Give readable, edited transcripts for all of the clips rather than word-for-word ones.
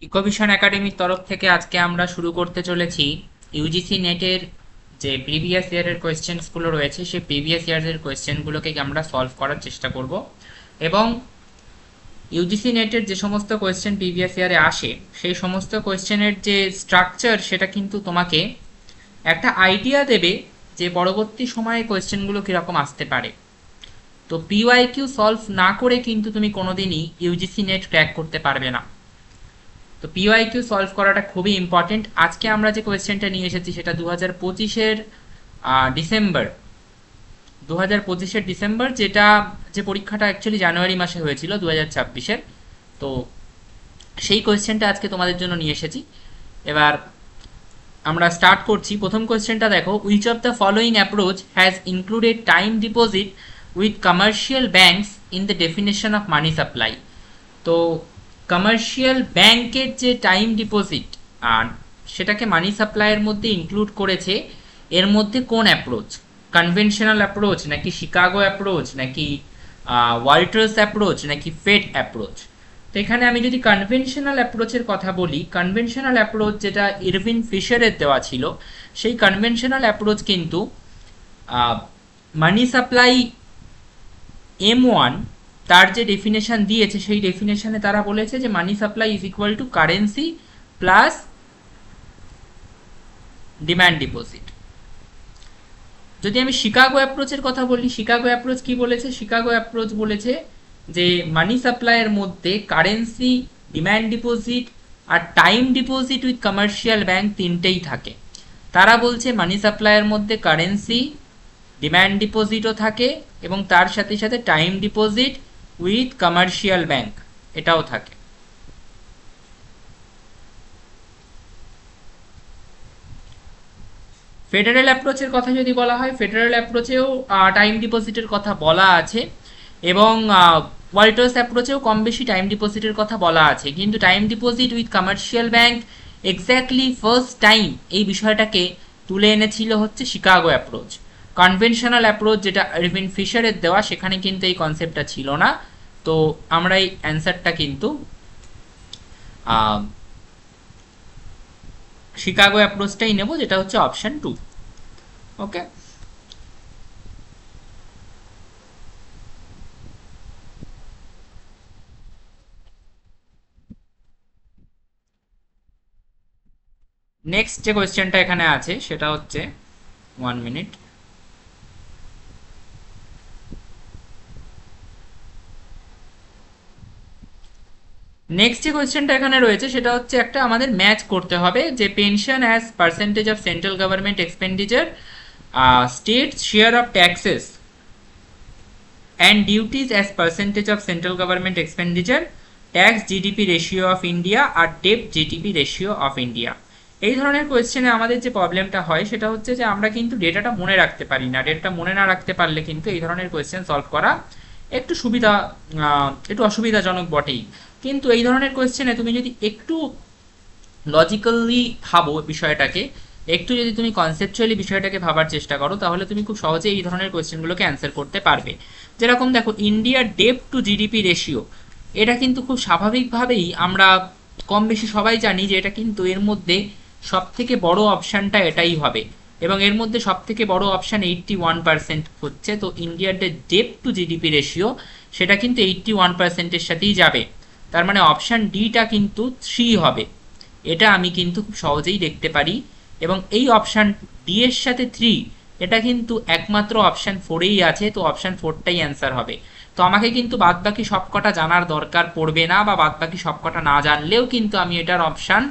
ইকোভিশন একাডেমির তরফ থেকে আজকে আমরা শুরু করতে চলেছি ইউজিসি নেটের যে প্রিভিয়াস ইয়ারের কোয়েশ্চেন্সগুলো রয়েছে সেই প্রিভিয়াস ইয়ারের কোয়েশ্চেনগুলোকে আমরা সলভ করার চেষ্টা করব এবং ইউজিসি নেটের যে সমস্ত কোয়েশ্চেন প্রিভিয়াস ইয়ারে আসে সেই সমস্ত কোয়েশ্চেনের যে স্ট্রাকচার সেটা কিন্তু তোমাকে একটা আইডিয়া দেবে যে পরবর্তী সময়ে কোয়েশ্চেনগুলো কীরকম আসতে পারে। তো পিওয়াইকিউ সলভ না করে কিন্তু তুমি কোনোদিনই ইউজিসি নেট ক্র্যাক করতে পারবে না। তো পিওয়াইকিউ সলভ করাটা খুবই ইম্পর্টেন্ট। আজকে আমরা যে কোয়েশ্চেনটা নিয়ে এসেছি সেটা 2025-এর ডিসেম্বর 2025-এর ডিসেম্বর, যেটা যে পরীক্ষাটা অ্যাকচুয়ালি জানুয়ারি মাসে হয়েছিল 2026-এর। তো সেই কোয়েশ্চেনটা আজকে তোমাদের জন্য নিয়ে এসেছি। এবার আমরা স্টার্ট করছি। প্রথম কোয়েশ্চেনটা দেখো, which of the following approach has included time deposit with commercial banks in the definition of money supply. তো কমার্শিয়াল ব্যাংকের যে টাইম ডিপোজিট আর সেটাকে মানি সাপ্লাইয়ের মধ্যে ইনক্লুড করেছে, এর মধ্যে কোন অ্যাপ্রোচ? কনভেনশনাল অ্যাপ্রোচ নাকি শিকাগো অ্যাপ্রোচ নাকি ওয়াল্টার্স অ্যাপ্রোচ নাকি ফেড অ্যাপ্রোচ? তো এখানে আমি যদি কনভেনশনাল অ্যাপ্রোচের কথা বলি, কনভেনশনাল অ্যাপ্রোচ যেটা ইরভিন ফিশারের দেওয়া ছিল, সেই কনভেনশনাল অ্যাপ্রোচ কিন্তু মানি সাপ্লাই M1 তার যে ডেফিনেশন দিয়েছে সেই ডেফিনেশনে তারা বলেছে যে মানি supply is equal two currency plus demand deposit. যদি আমি শিকাগো অ্যাপ্রোচের কথা বলি, শিকাগো অ্যাপ্রোচ কি বলেছে? শিকাগো অ্যাপ্রোচ বলেছে যে মানি সাপ্লাইয়ের মধ্যে কারেন্সি, ডিমান্ড ডিপোজিট আর time deposit with commercial bank তিনটেই থাকে। তারা বলছে মানি সাপ্লাইয়ের মধ্যে কারেন্সি, ডিমান্ড ডিপোজিটও থাকে এবং তার সাথে সাথে time deposit with commercial bank এটাও থাকে। ফেডারেল অ্যাপ্রোচের কথা যদি বলা হয়, ফেডারেল অ্যাপ্রোচেও টাইম ডিপোজিটের কথা বলা আছে এবং ওয়াল্টার্স অ্যাপ্রোচেও কম বেশি টাইম ডিপোজিটের কথা বলা আছে, কিন্তু time deposit with commercial bank exactly first time এই বিষয়টাকে তুলে এনেছিল হচ্ছে শিকাগো অ্যাপ্রোচ। কনভেনশনাল অ্যাপ্রোচ যেটা ইরভিন ফিশারের দেওয়া, সেখানে কিন্তু এই কনসেপ্টটা ছিল না। তো আমরা এই অ্যান্সারটা কিন্তু শিকাগো অ্যাপ্রোচটাই নেব, যেটা হচ্ছে অপশন 2। ওকে, নেক্সট যে কোয়েশ্চেনটা এখানে আছে সেটা হচ্ছে 1 মিনিট। নেক্সট যে কোয়েশ্চেনটা এখানে রয়েছে সেটা হচ্ছে একটা আমাদের ম্যাচ করতে হবে যে pension as percentage of central government expenditure, state share of taxes and duties as percentage of central government expenditure, tax GDP ratio of India আর debt GDP ratio of India. এই ধরনের কোয়েশ্চেনে আমাদের যে প্রবলেমটা হয় সেটা হচ্ছে যে আমরা কিন্তু ডেটাটা মনে রাখতে পারি না। ডেটাটা মনে না রাখতে পারলে কিন্তু এই ধরনের কোয়েশ্চেন সলভ করা একটু একটু অসুবিধাজনক বটেই। কিন্তু এই ধরনের কোয়েশ্চেনে তুমি যদি একটু লজিক্যালি ভাবো বিষয়টাকে, একটু যদি তুমি কনসেপচুয়ালি বিষয়টাকে ভাবার চেষ্টা করো, তাহলে তুমি খুব সহজে এই ধরনের কোয়েশ্চেনগুলোকে অ্যান্সার করতে পারবে। যেরকম দেখো, ইন্ডিয়ার ডেট টু জিডিপি রেশিও, এটা কিন্তু খুব স্বাভাবিকভাবেই আমরা কম বেশি সবাই জানি যে এটা কিন্তু এর মধ্যে সব থেকে বড় অপশানটা এটাই হবে এবং এর মধ্যে সব থেকে বড় অপশান 81% হচ্ছে। তো ইন্ডিয়ার যে ডেট টু জিডিপি রেশিও সেটা কিন্তু 81%-এর সাথেই যাবে। তার মানে অপশান ডিটা কিন্তু 3 হবে। এটা আমি কিন্তু খুব সহজেই দেখতে পারি এবং এই অপশান ডি এর সাথে 3 এটা কিন্তু একমাত্র অপশান 4-এই আছে। তো অপশান 4টাই অ্যান্সার হবে। তো আমাকে কিন্তু বাদবাকি সবকটা জানার দরকার পড়বে না, বা বাদবাকি সবকটা না জানলেও কিন্তু আমি এটার অপশান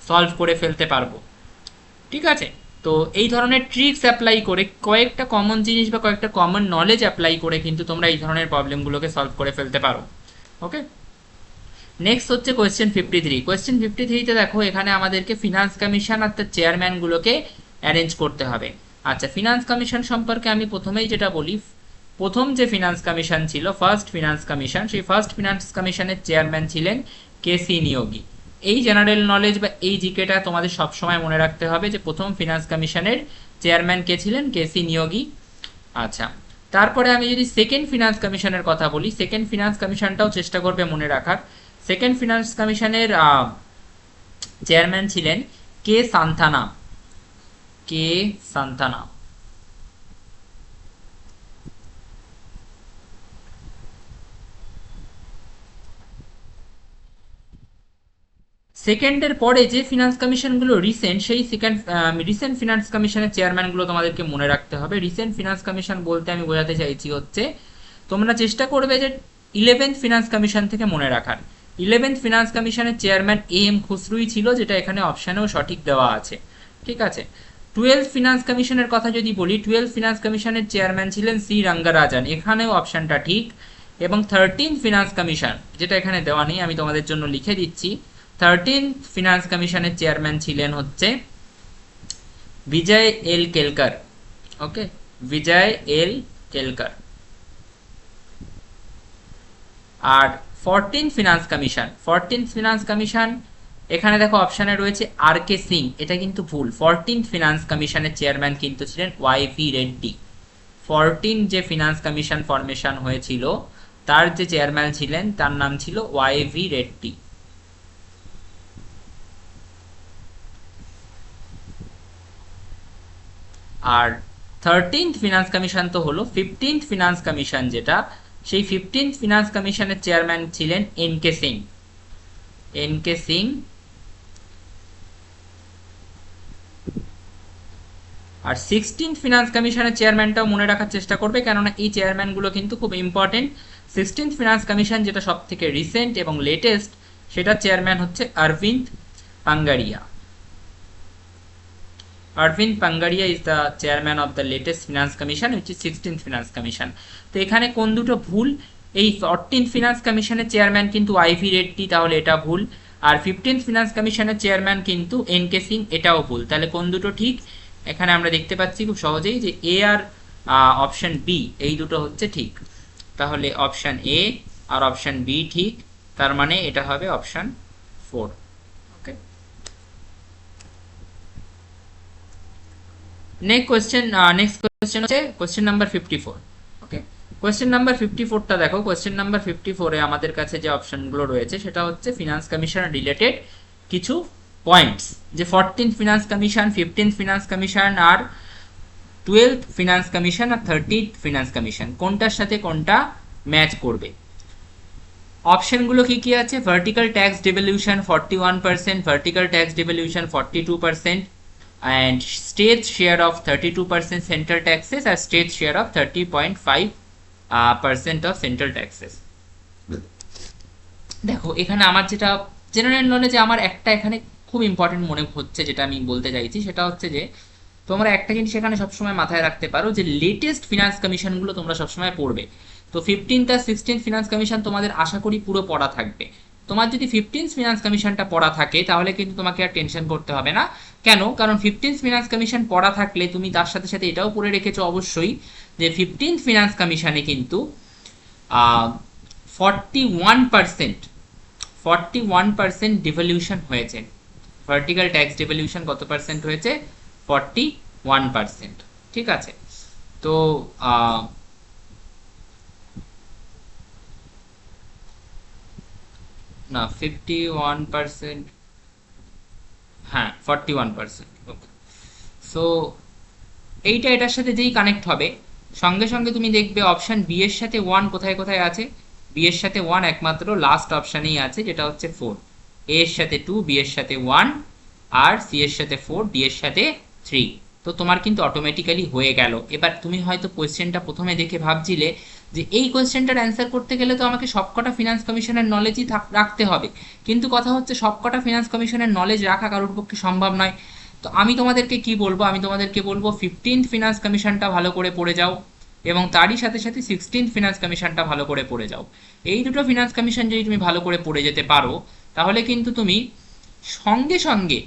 সলভ করে ফেলতে পারবো। ঠিক আছে? তো এই ধরনের ট্রিক্স অ্যাপ্লাই করে, কয়েকটা কমন জিনিস বা কয়েকটা কমন নলেজ অ্যাপ্লাই করে কিন্তু তোমরা এই ধরনের প্রবলেমগুলোকে সলভ করে ফেলতে পারো। ওকে, নেক্সট হচ্ছে কোয়েশ্চেন 53। কোয়েশ্চেন 53-তে দেখো এখানে আমাদেরকে ফিনান্স কমিশন আর তার চেয়ারম্যানগুলোকে অ্যারেঞ্জ করতে হবে। আচ্ছা, ফিনান্স কমিশন সম্পর্কে আমি প্রথমেই যেটা বলি, প্রথম যে ফিনান্স কমিশন ছিল, ফার্স্ট ফিনান্স কমিশন, সেই ফার্স্ট ফিনান্স কমিশনের চেয়ারম্যান ছিলেন কেসি নিয়োগী। এই জেনারেল নলেজ বা এই জিকেটা তোমাদের সবসময় মনে রাখতে হবে যে প্রথম ফিনান্স কমিশনের চেয়ারম্যান কে ছিলেন? কেসি নিয়োগী। আচ্ছা, তারপরে আমি যদি সেকেন্ড ফিনান্স কমিশনের কথা বলি, সেকেন্ড ফিনান্স কমিশনটাও চেষ্টা করবে মনে রাখার। সেকেন্ড ফিনান্স কমিশনের চেয়ারম্যান ছিলেন কে সান্থানা। কে সান্থানা। সেকেন্ডের পরে যে ফিনান্স কমিশনগুলো রিসেন্ট, সেই রিসেন্ট ফিনান্স কমিশনের চেয়ারম্যানগুলো তোমাদেরকে মনে রাখতে হবে। রিসেন্ট ফিনান্স কমিশন বলতে আমি বোঝাতে চাইছি হচ্ছে, তোমরা চেষ্টা করবে যে 11th ফিনান্স কমিশন থেকে মনে রাখার। 11th ফিনান্স কমিশনের চেয়ারম্যান এম খুসরুই ছিল, যেটা এখানে অপশানেও সঠিক দেওয়া আছে। ঠিক আছে। 12th ফিনান্স কমিশনের কথা যদি বলি, 12th ফিনান্স কমিশনের চেয়ারম্যান ছিলেন সি রঙ্গরাজন, এখানেও অপশানটা ঠিক। এবং 13th ফিনান্স কমিশন, যেটা এখানে দেওয়া নেই, আমি তোমাদের জন্য লিখে দিচ্ছি। 13th ফিনান্স কমিশনের চেয়ারম্যান ছিলেন হচ্ছে বিজয় এল কেলকার। ওকে, বিজয় এল কেলকার। আর 14th finance commission, 14th finance commission, এখানে দেখো অপশানে রয়েছে আর কে সিং, এটা কিন্তু ভুল। 14th ফিনান্স কমিশনের চেয়ারম্যান কিন্তু ছিলেন ওয়াই ভি রেড্ডি। 14 যে ফিনান্স কমিশন ফরমেশন হয়েছিল, তার যে চেয়ারম্যান ছিলেন তার নাম ছিল ওয়াই ভি রেড্ডি। আর 13th ফিনান্স কমিশন তো হলো। 15th ফিনান্স কমিশন যেটা, সেই 15th ফিনান্স কমিশনের চেয়ারম্যান ছিলেন N K Singh. N K Singh. আর 16th ফিনান্স কমিশনের চেয়ারম্যানটাও মনে রাখার চেষ্টা করবে, কেননা এই চেয়ারম্যানগুলো কিন্তু খুব ইম্পর্টেন্ট। 16th ফিনান্স কমিশন যেটা সব থেকে রিসেন্ট এবং লেটেস্ট, সেটা চেয়ারম্যান হচ্ছে Aurobindo পাঙ্গারিয়া। Arvind Pangaria is the chairman of the latest finance commission, which is 16th finance commission. তো এখানে কোন দুটো ভুল? এই 14th finance commissioner চেয়ারম্যান কিন্তু আইভি রেড্ডি, তাহলে এটা ভুল। আর 15th finance commissioner চেয়ারম্যান কিন্তু এন কে সিং, এটাও ভুল। তাহলে কোন দুটো ঠিক? এখানে আমরা দেখতে পাচ্ছি খুব সহজেই যে এ আর অপশন বি, এই দুটো হচ্ছে ঠিক। তাহলে অপশন এ আর অপশন বি ঠিক, তার মানে এটা হবে অপশন 4। ওকে, নেক্সট কোয়েশ্চেন হচ্ছে question number 54। Okay, question number 54টা দেখো। কোয়েশ্চেন নাম্বার 54-এ আমাদের কাছে যে অপশনগুলো রয়েছে সেটা হচ্ছে ফিনান্স কমিশন রিলেটেড কিছু পয়েন্টস, যে 14th finance commission, 15th finance commission, আর 12th ফিনান্স কমিশন, আর 13th ফিনান্স কমিশন কোনটার সাথে কোনটা ম্যাচ করবে। অপশনগুলো কি কি আছে? Vertical tax devolution 41%, vertical tax devolution 42%, and state share of 32% central taxes, আর state share of 30.5% of central taxes। দেখো এখানে আমার যেটা জেনারেল নলেজে আমার একটা এখানে খুব ইম্পর্টেন্ট মনে হচ্ছে, যেটা আমি বলতে চাইছি সেটা হচ্ছে যে তোমরা একটা জিনিস এখানে সবসময় মাথায় রাখতে পারো, যে লেটেস্ট ফিনান্স কমিশনগুলো তোমরা সবসময় পড়বে। তো 15th আর 16th ফিনান্স কমিশন তোমাদের আশা করি পুরো পড়া থাকবে। তোমার যদি 15th ফিনান্স কমিশনটা পড়া থাকে তাহলে কিন্তু তোমাকে আর টেনশন করতে হবে না। কেন? কারণ 15th ফিনান্স কমিশন পড়া থাকলে তুমি তার সাথে সাথে এটাও পড়ে রেখেছো অবশ্যই, যে 15th ফিনান্স কমিশনে কিন্তু 41% ডিভলিউশন হয়েছে। ভার্টিক্যাল ট্যাক্স ডিভলিউশন কত পার্সেন্ট হয়েছে? 41%। ঠিক আছে। তো না, 51%, হ্যাঁ 41%। সো এইটা এটার সাথে যেই কানেক্ট হবে, সঙ্গে সঙ্গে তুমি দেখবে অপশন বি এর সাথে 1 কোথায় কোথায় আছে। বি এর সাথে 1 একমাত্র লাস্ট অপশানেই আছে, যেটা হচ্ছে 4। এ এর সাথে 2, বি এর সাথে 1, আর সি এর সাথে 4, ডি এর সাথে 3। তো তোমার কিন্তু অটোমেটিক্যালি হয়ে গেল। এবার তুমি হয়তো কোয়েশ্চেনটা প্রথমে দেখে ভাবছিলে যে এই কোয়েশ্চেনটার অ্যান্সার করতে গেলে তো আমাকে সবকটা ফিনান্স কমিশনের নলেজই রাখতে হবে, কিন্তু কথা হচ্ছে সবকটা ফিনান্স কমিশনের নলেজ রাখা কারোর পক্ষে সম্ভব নয়। তো আমি তোমাদেরকে কি বলবো? আমি তোমাদেরকে বলবো 15th ফিনান্স কমিশনটা ভালো করে পড়ে যাও, এবং তারই সাথে সাথে 16th ফিনান্স কমিশনটা ভালো করে পড়ে যাও। এই দুটো ফিনান্স কমিশন যদি তুমি ভালো করে পড়ে যেতে পারো, তাহলে কিন্তু তুমি সঙ্গে সঙ্গে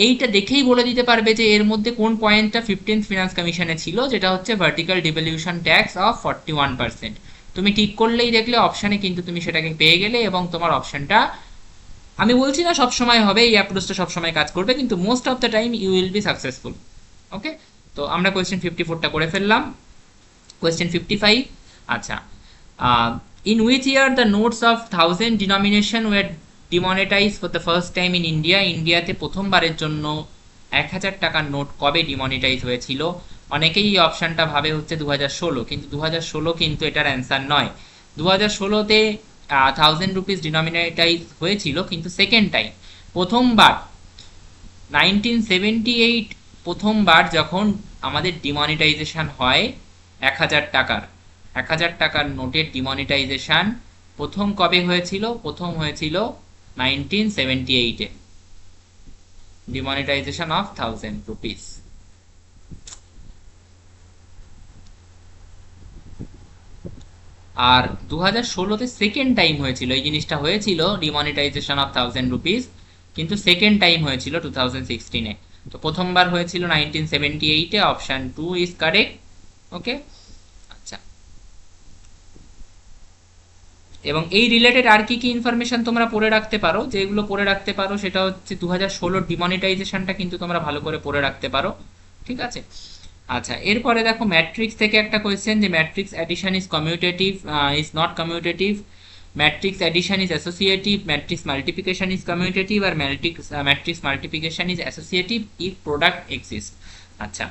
এইটা দেখেই বলে দিতে পারবে যে এর মধ্যে কোন পয়েন্টটা 15th ফিনান্স কমিশনে ছিল, যেটা হচ্ছে ভার্টিক্যাল ডিভলিউশন ট্যাক্স অফ 41%। তুমি ঠিক করলেই দেখলে অপশানে কিন্তু তুমি সেটাকে পেয়ে গেলে, এবং তোমার অপশানটা, আমি বলছি না সবসময় হবে, এই অ্যাপ্রোচটা সবসময় কাজ করবে, কিন্তু most of the time you will be successful. Okay, তো আমরা কোয়েশ্চেন 54টা করে ফেললাম। কোয়েশ্চেন 55, আচ্ছা, in which year the notes of 1000 denomination were demonetise for the first time in India, ইন্ডিয়াতে প্রথমবারের জন্য 1000 টাকার নোট কবে ডিমনিটাইজ হয়েছিল? অনেকেই এই অপশানটা ভাবে হচ্ছে 2016, কিন্তু 2016 কিন্তু এটার অ্যান্সার নয়। 2016-তে 1000 রুপিস ডিনমিনেটাইজ হয়েছিল, কিন্তু সেকেন্ড টাইম, প্রথমবার 1978 প্রথমবার যখন আমাদের ডিমনিটাইজেশন হয় 1000 টাকার, 1000 টাকার নোটের ডিমনিটাইজেশন প্রথম কবে হয়েছিল? প্রথম হয়েছিল 1978-এ, ডিমনিটাইজেশন অফ 1000 রুপিস। আর 2016-তে সেকেন্ড টাইম হয়েছিল, এই জিনিসটা হয়েছিল ডিমনিটাইজেশন অফ 1000 রুপিস, কিন্তু সেকেন্ড টাইম হয়েছিল 2016-এ। তো প্রথমবার হয়েছিল 1978-এ, অপশন 2 ইজ কারেক্ট। ওকে, আচ্ছা। এবং এই রিলেটেড আর কি কি ইনফরমেশন তোমরা পড়ে রাখতে পারো, যেগুলো পড়ে রাখতে পারো সেটা হচ্ছে 2016 ডিমনিটাইজেশনটা কিন্তু তোমরা ভালো করে পড়ে রাখতে পারো, ঠিক আছে। আচ্ছা, এরপরে দেখো ম্যাট্রিক্স থেকে একটা কোয়েশ্চেন, যে matrix addition is commutative, is not commutative, matrix addition is associative, matrix multiplication is commutative, আর matrix multiplication is associative if product exist. আচ্ছা,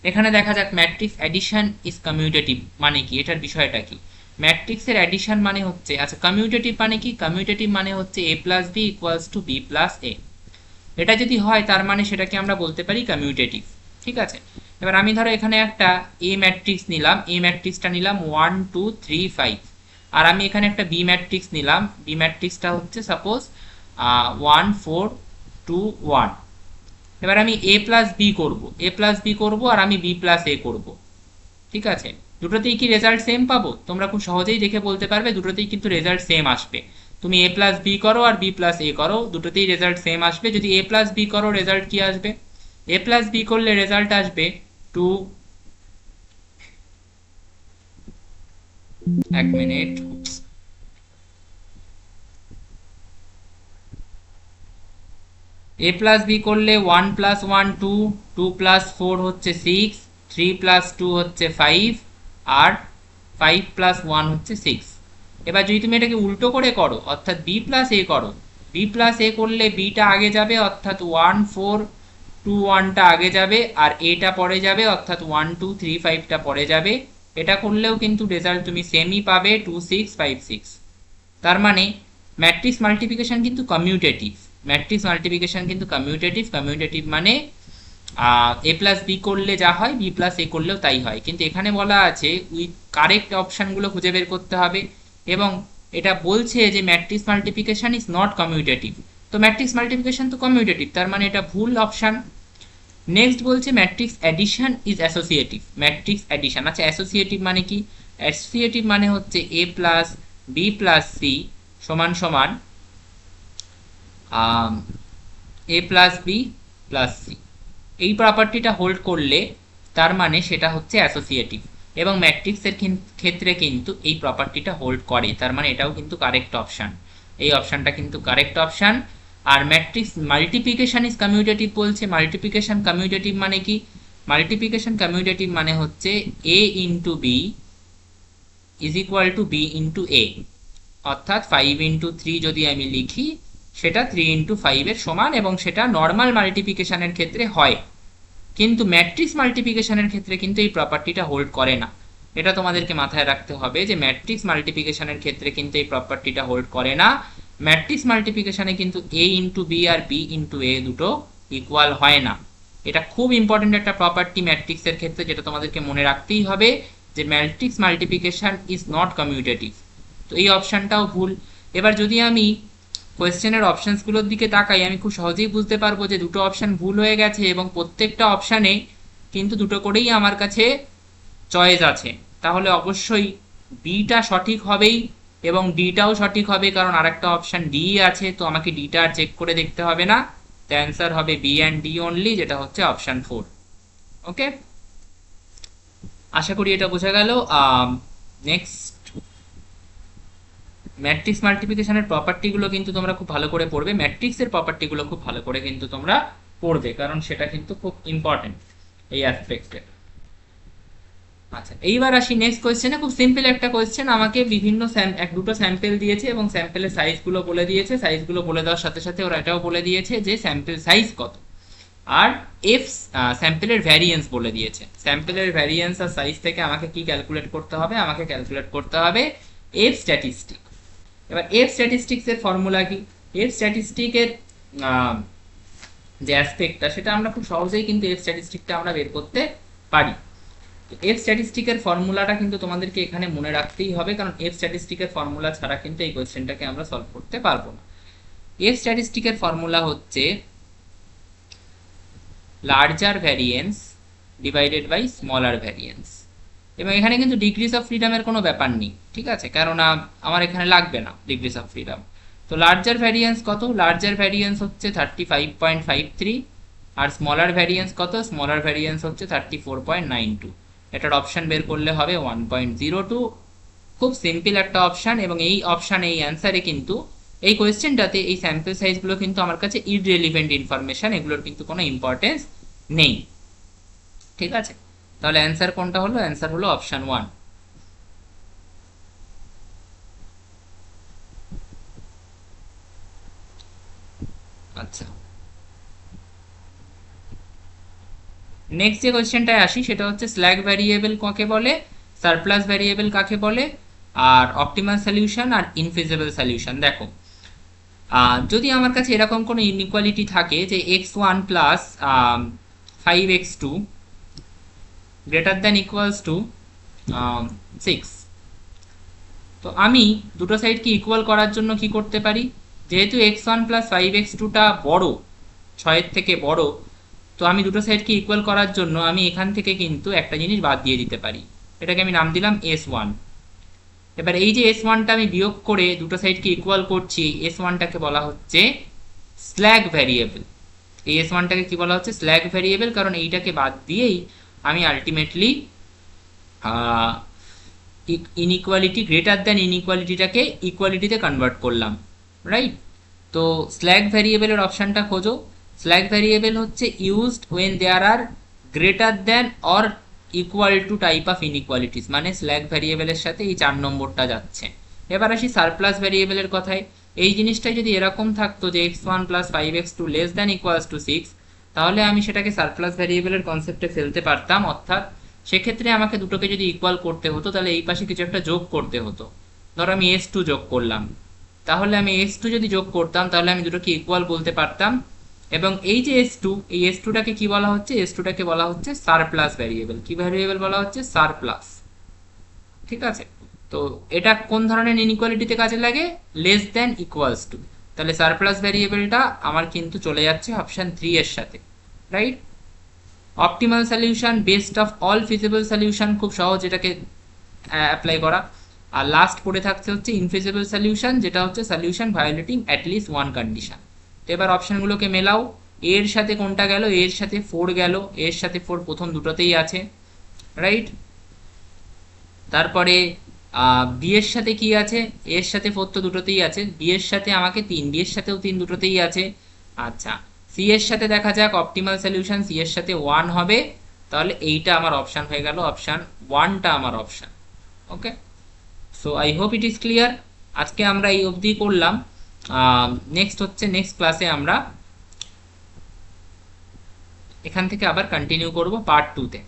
এখানে দেখা যাক ম্যাট্রিক্স অ্যাডিশন ইজ কমিউটেটিভ মানে কি, এটার বিষয়টা কি। ম্যাট্রিক্সের অ্যাডিশন মানে হচ্ছে, আচ্ছা কমিউটেটিভ মানে কি? কমিউটেটিভ মানে হচ্ছে a plus B equals to B plus A. এটা যদি হয় তার মানে সেটাকে আমরা বলতে পারি কমিউটেটিভ, ঠিক আছে। এবার আমি ধরো এখানে একটা এ ম্যাট্রিক্স নিলাম, এ ম্যাট্রিক্সটা নিলাম 1 2 3 5, আর আমি এখানে একটা বি ম্যাট্রিক্স নিলাম, বি ম্যাট্রিক্সটা হচ্ছে সাপোজ 1 4 2 1। এবার আমি এ প্লাস বি করবো, এ প্লাস বি করবো, আর আমি বি প্লাস এ করবো, ঠিক আছে। দুটোতেই কি রেজাল্ট সেম পাবো? তোমরা খুব সহজেই দেখে বলতে পারবে দুটোতেই কিন্তু রেজাল্ট সেম আসবে। তুমি এ প্লাস বি করো আর বি প্লাস এ করো, দুটোতেই রেজাল্ট সেম আসবে। যদি এ প্লাস বি করো, রেজাল্ট কি আসবে? এ প্লাস বি করলে রেজাল্ট আসবে 2, 1 মিনিট, এ প্লাস বি করলে 1 প্লাস 1 2, 2 প্লাস 4 হচ্ছে 6, 3 প্লাস 2 হচ্ছে 5, আর 5 প্লাস 1 হচ্ছে 6। এবার যদি তুমি এটাকে উল্টো করে করো, অর্থাৎ বি প্লাস এ করো, বি প্লাস এ করলে বিটা আগে যাবে, অর্থাৎ 1 4 2 1টা আগে যাবে, আর এটা পরে যাবে, অর্থাৎ 1 2 3 5টা পরে যাবে। এটা করলেও কিন্তু রেজাল্ট তুমি সেমই পাবে, 2 6 5 6। তার মানে ম্যাট্রিক্স মাল্টিপ্লিকেশন কিন্তু কমিউটেটিভ, ম্যাট্রিক্স মাল্টিপ্লিকেশন কিন্তু কমিউটেটিভ। কমিউটেটিভ মানে এ প্লাস বি করলে যা হয় বি প্লাস এ করলেও তাই হয়, কিন্তু এখানে বলা আছে উইথ কারেক্ট অপশানগুলো খুঁজে বের করতে হবে, এবং এটা বলছে যে matrix multiplication is not commutative. তো ম্যাট্রিক্স মাল্টিপ্লিকেশন তো কমিউটেটিভ, তার মানে এটা ভুল অপশান। নেক্সট বলছে matrix addition is associative, matrix addition, আচ্ছা অ্যাসোসিয়েটিভ মানে কি? অ্যাসোসিয়েটিভ মানে হচ্ছে এ প্লাস বি প্লাস সি সমান সমান এ প্লাস বি প্লাস সি, এই প্রপার্টিটা হোল্ড করলে তার মানে সেটা হচ্ছে অ্যাসোসিয়েটিভ, এবং ম্যাট্রিক্সের ক্ষেত্রে কিন্তু এই প্রপার্টিটা হোল্ড করে, তার মানে এটাও কিন্তু কারেক্ট অপশান, এই অপশানটা কিন্তু কারেক্ট অপশান। আর ম্যাট্রিক্স মাল্টিপ্লিকেশন ইজ কমিউটেটিভ বলছে, মাল্টিপ্লিকেশন কমিউটেটিভ মানে কি? মাল্টিপ্লিকেশন কমিউটেটিভ মানে হচ্ছে A into B is equal to B into A, অর্থাৎ 5 ইন্টু 3 যদি আমি লিখি সেটা 3 ইন্টু 5 এর সমান, এবং সেটা নর্মাল মাল্টিপ্লিকেশনের ক্ষেত্রে হয়, কিন্তু ম্যাট্রিক্স মাল্টিপ্লিকেশনের ক্ষেত্রে কিন্তু এই প্রপার্টিটা হোল্ড করে না। এটা তোমাদেরকে মাথায় রাখতে হবে যে ম্যাট্রিক্স মাল্টিপ্লিকেশনের ক্ষেত্রে কিন্তু এই প্রপার্টিটা হোল্ড করে না। ম্যাট্রিক্স মাল্টিপ্লিকেশনে কিন্তু এ ইন্টু বি আর বি ইন্টু এ দুটো ইকুয়াল হয় না। এটা খুব ইম্পর্টেন্ট একটা প্রপার্টি ম্যাট্রিক্সের ক্ষেত্রে, যেটা তোমাদেরকে মনে রাখতেই হবে, যে matrix multiplication is not commutative. তো এই অপশানটাও ভুল। এবার যদি আমি কোয়েশ্চেনের অপশানসগুলোর দিকে তাকাই, আমি খুব সহজেই বুঝতে পারবো যে দুটো অপশান ভুল হয়ে গেছে, এবং প্রত্যেকটা অপশানে কিন্তু দুটো করেই আমার কাছে চয়েস আছে। তাহলে অবশ্যই বিটা সঠিক হবেই, এবং ডিটাও সঠিক হবে, কারণ আরেকটা অপশান ডি আছে, তো আমাকে ডিটা আর চেক করে দেখতে হবে না। তো অ্যান্সার হবে বি অ্যান্ড ডি অনলি, যেটা হচ্ছে অপশান 4। ওকে, আশা করি এটা বোঝা গেল। নেক্সট, ম্যাট্রিক্স মাল্টিপ্লিকেশনের প্রপার্টিগুলো কিন্তু তোমরা খুব ভালো করে পড়বে, ম্যাট্রিক্সের প্রপার্টিগুলো খুব ভালো করে কিন্তু তোমরা পড়বে, কারণ সেটা কিন্তু খুব ইম্পর্টেন্ট এই অ্যাসপেক্টে। আচ্ছা, এইবার আসি নেক্সট কোয়েশ্চেনে। খুব সিম্পল একটা কোয়েশ্চেন, আমাকে বিভিন্ন এক দুটো স্যাম্পেল দিয়েছে এবং স্যাম্পেলের সাইজগুলো বলে দিয়েছে। সাইজগুলো বলে দেওয়ার সাথে সাথে ওরা এটাও বলে দিয়েছে যে স্যাম্পেল সাইজ কত, আর এফ স্যাম্পেলের ভ্যারিয়েন্স বলে দিয়েছে। স্যাম্পেলের ভ্যারিয়েন্স আর সাইজ থেকে আমাকে কি ক্যালকুলেট করতে হবে? আমাকে ক্যালকুলেট করতে হবে এফ স্ট্যাটিস্টিক। এবার এফ স্ট্যাটিস্টিক্স এর ফর্মুলা কি? এফ স্ট্যাটিস্টিকের যে অ্যাসপেক্টটা, সেটা আমরা খুব সহজেই কিন্তু এফ স্ট্যাটিস্টিকটা আমরা বের করতে পারি। এফ স্ট্যাটিস্টিকের ফর্মুলাটা কিন্তু তোমাদেরকে এখানে মনে রাখতেই হবে, কারণ এফ স্ট্যাটিস্টিকের ফর্মুলা ছাড়া কিন্তু এই কোয়েশ্চেনটাকে আমরা সলভ করতে পারবো না। এফ স্ট্যাটিস্টিকের ফর্মুলা হচ্ছে larger variance divided by smaller variance. এবং এখানে কিন্তু ডিগ্রিজ অফ ফ্রিডমের কোনো ব্যাপার নেই, ঠিক আছে, কারণ আমার এখানে লাগবে না ডিগ্রিজ অফ ফ্রিডম। তো লার্জার ভ্যারিয়েন্স কত? লার্জার ভ্যারিয়েন্স হচ্ছে 35.53, আর স্মলার ভ্যারিয়েন্স কত? স্মলার ভ্যারিয়েন্স হচ্ছে 34.92। এটার অপশন বের করলে হবে 1.02। খুব সিম্পল একটা অপশন, এবং এই অপশন এই অ্যান্সারে কিন্তু এই কোয়েশ্চেনটাতে এই স্যাম্পল সাইজগুলো কিন্তু আমার কাছে ইররিলেভেন্ট ইনফরমেশন, এগুলোর কিন্তু কোনো ইম্পর্টেন্স নেই, ঠিক আছে। তাহলে অ্যান্সার কোনটা হলো? অ্যান্সার হলো অপশন 1। আচ্ছা, নেক্সট যে কোয়েশ্চেনটায় আসি সেটা হচ্ছে স্ল্যাগ ভ্যারিয়েবল কাকে বলে, সারপ্লাস ভ্যারিয়েবল কাকে বলে, আর অপটিমাল সলিউশন আর ইনফিজিবল সলিউশন। দেখো, যদি আমার কাছে এরকম কোনো ইনইকুয়ালিটি থাকে যে x1 plus 5x2 greater than equals to 6, তো আমি দুটো সাইডকে ইকুয়াল করার জন্য কি করতে পারি? যেহেতু x1 প্লাস 5x2টা বড়, 6-এর থেকে বড়, তো আমি দুটো সাইডকে ইকুয়াল করার জন্য আমি এখান থেকে কিন্তু একটা জিনিস বাদ দিয়ে দিতে পারি। এটাকে আমি নাম দিলাম s1। এবার এই যে s1টা আমি বিয়োগ করে দুটো সাইডকে ইকুয়াল করছি, s1টাকে বলা হচ্ছে স্ল্যাগ ভ্যারিয়েবল। এই s1টাকে কি বলা হচ্ছে? স্ল্যাগ ভ্যারিয়েবল, কারণ এইটাকে বাদ দিয়েই আমি আলটিমেটলি ইনইকুয়ালিটি গ্রেটার দ্যান ইনইকুয়ালিটিটাকে ইকুয়ালিটিতে কনভার্ট করলাম, রাইট? তো স্ল্যাগ ভ্যারিয়েবলের অপশানটা খোঁজো। স্ল্যাগ ভ্যারিয়েবল হচ্ছে used when there are greater than or equal to type of inequalities, মানে স্ল্যাগ ভ্যারিয়েবলের সাথে এই 4 নম্বরটা যাচ্ছে। এবার আসি সারপ্লাস ভ্যারিয়েবলের কথায়। এই জিনিসটাই যদি এরকম থাকতো যে x1 plus 5x2 less than equals to 6, তাহলে আমি সেটাকে সারপ্লাস ভ্যারিয়েবলের কনসেপ্টে ফেলতে পারতাম। অর্থাৎ সেক্ষেত্রে আমাকে দুটোকে যদি ইকুয়াল করতে হতো, তাহলে এই পাশে কিছু একটা যোগ করতে হতো। ধরো আমি s2 যোগ করলাম, তাহলে আমি s2 যদি যোগ করতাম তাহলে আমি দুটোকে ইকুয়াল বলতে পারতাম। এবং এই যে s2, এই s2টাকে কি বলা হচ্ছে? s2টাকে বলা হচ্ছে সারপ্লাস ভ্যারিয়েবল। কি ভ্যারিয়েবল বলা হচ্ছে? সারপ্লাস, ঠিক আছে। তো এটা কোন ধরনের ইনইকুয়ালিটিতে কাজে লাগে? Less than equals to. তাহলে সারপ্লাস ভ্যারিয়েবলটা আমার কিন্তু চলে যাচ্ছে অপশন 3 এর সাথে, right? Optimal solution, best of all feasible solution, খুব সহজ এটাকে অ্যাপ্লাই করা। আর লাস্ট পড়ে থাকছে হচ্ছে ইনফিজিবল সলিউশন, যেটা হচ্ছে solution violating at least one condition. তো এবার অপশনগুলোকে মেলাও। এর সাথে কোনটা গেল? এর সাথে 4 গেল, এর সাথে 4 প্রথম দুটোতেই আছে, রাইট? তারপরে বি এর সাথে কি আছে? এর সাথে 4 তো দুটোতেই আছে, বি এর সাথে আমাকে 3, বি এর সাথেও 3 দুটোতেই আছে। আচ্ছা, সি এর সাথে দেখা যাক, অপটিমাল সলিউশন সি এর সাথে 1 হবে, তাহলে এইটা আমার অপশন হয়ে গেল, অপশন 1টা আমার option. Okay, so I hope it is clear. আজকে আমরা এই অবধি করলাম। নেক্সট হচ্ছে নেক্সট ক্লাসে আমরা এখান থেকে আবার কন্টিনিউ করব পার্ট 2 তে।